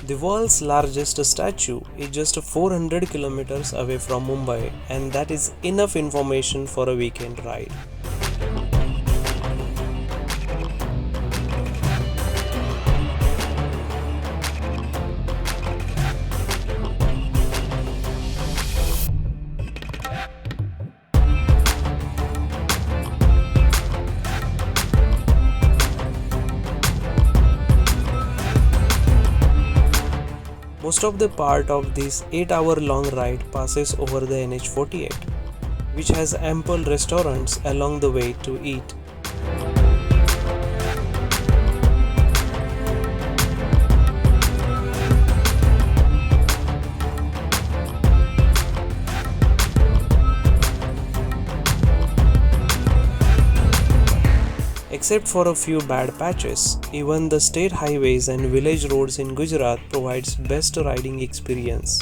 The world's largest statue is just 400 kilometers away from Mumbai, and that is enough information for a weekend ride. Most of the part of this 8-hour long ride passes over the NH48, which has ample restaurants along the way to eat. Except for a few bad patches, even the state highways and village roads in Gujarat provides best riding experience.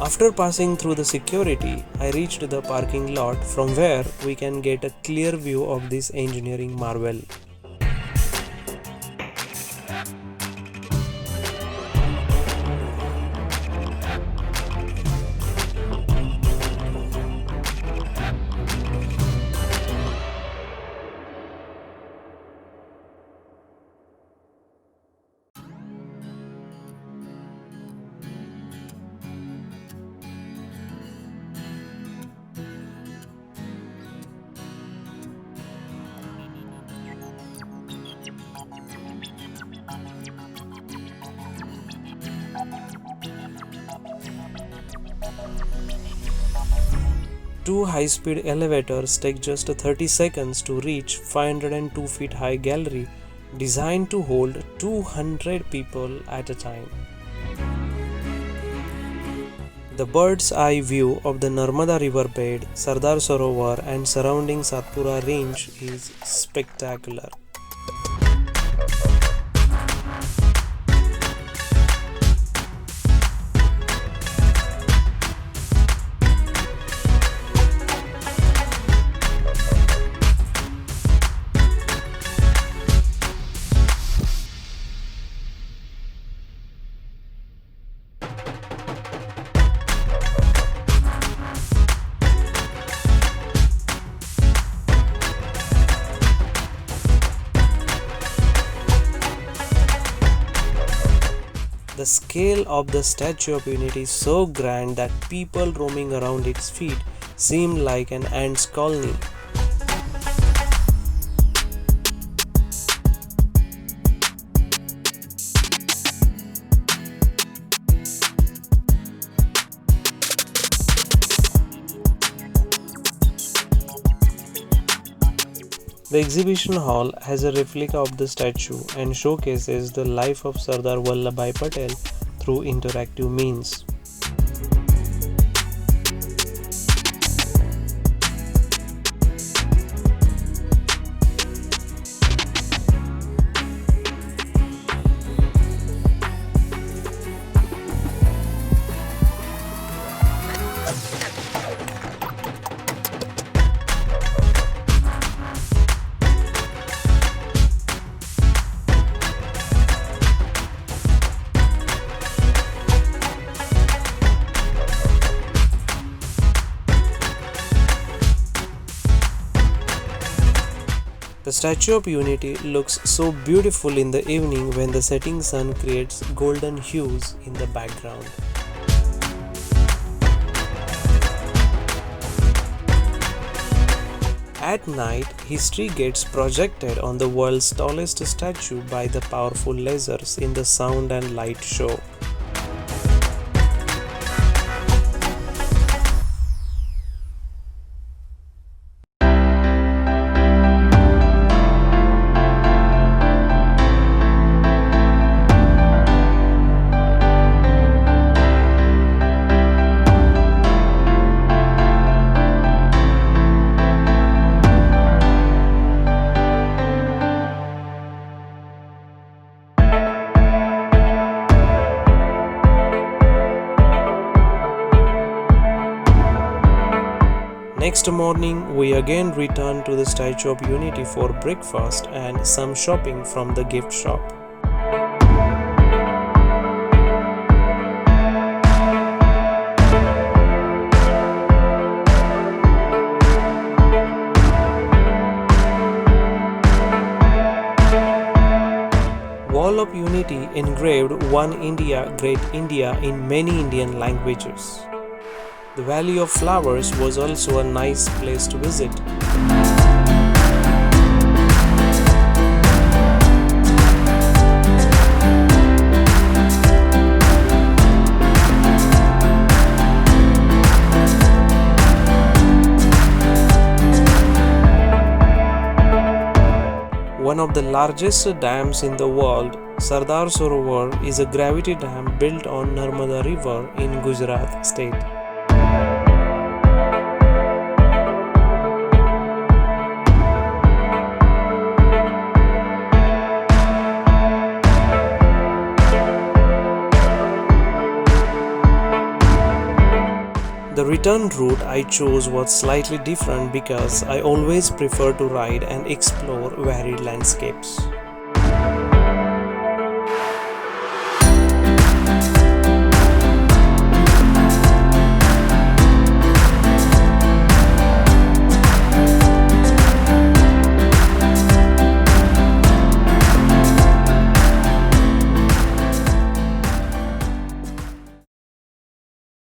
After passing through the security, I reached the parking lot from where we can get a clear view of this engineering marvel. Two high-speed elevators take just 30 seconds to reach 502 feet high gallery designed to hold 200 people at a time. The bird's eye view of the Narmada River bed, Sardar Sarovar and surrounding Satpuda range is spectacular. The scale of the Statue of Unity is so grand that people roaming around its feet seem like an ants' colony. The exhibition hall has a replica of the statue and showcases the life of Sardar Vallabhbhai Patel through interactive means. The Statue of Unity looks so beautiful in the evening when the setting sun creates golden hues in the background. At night, history gets projected on the world's tallest statue by the powerful lasers in the sound and light show. next morning, we again returned to the Statue of Unity for breakfast and some shopping from the gift shop. Wall of Unity engraved One India, Great India in many Indian languages. The Valley of Flowers was also a nice place to visit. One of the largest dams in the world, Sardar Sarovar, is a gravity dam built on Narmada River in Gujarat state. The return route I chose was slightly different because I always prefer to ride and explore varied landscapes.